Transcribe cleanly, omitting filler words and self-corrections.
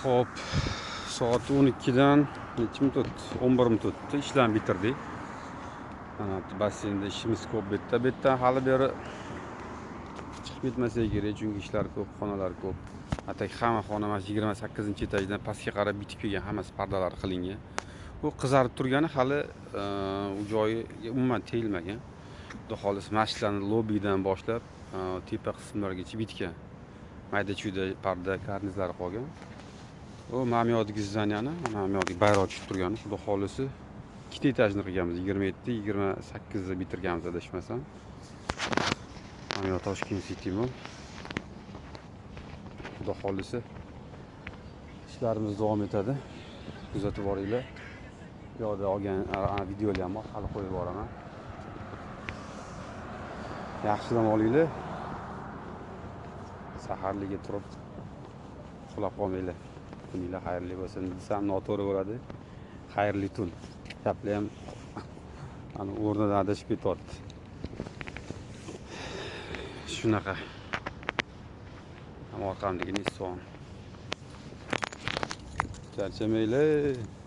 Xo'p, soat 12 dan necha minut o'tdi? 11 minut o'tdi. Ishlarni bitirdik. Mana basseynda ishimiz ko'p bu yerda hali beri chiqib ketmasak kerak, chunki ishlar ko'p, xonalar ko'p. Atak hamma xona mana 28-etajdan pastga qarab bitib kelgan, hammasi pardalari qilingan. Bu qizarib turgani hali u joyiga umuman tegilmagan. Xudo xolis mashitlarning lobbidan boshlab tepa qismlargacha bitgan. Mayda-chuyda parda, karnizlari qolgan. O mana bu yoqdagi zdaniyani, mana bu yoqdagi bayroq tushib turgani, xudo xolisi 2 etajni qilganmiz. 27-28 da bitirganmiz adashmasam. Mana bu Toshkent City Mall. Xudo xolisi ishlarimiz davom etadi. Kuzatib boringlar. Bu yoqda olgan videolar ham bor, hali qo'yib boraman. Yaxshilab olinglar. Saharliga turib uxlab qolmanglar. Kuninglar xayrli bo'lsin desam noto'g'ri bo'ladi. Xayrli tun. Gaplar ham ana o'rnidan adashib ketyapti. Shunaqa. Ham orqamdagi Nissan. Charchamanglar.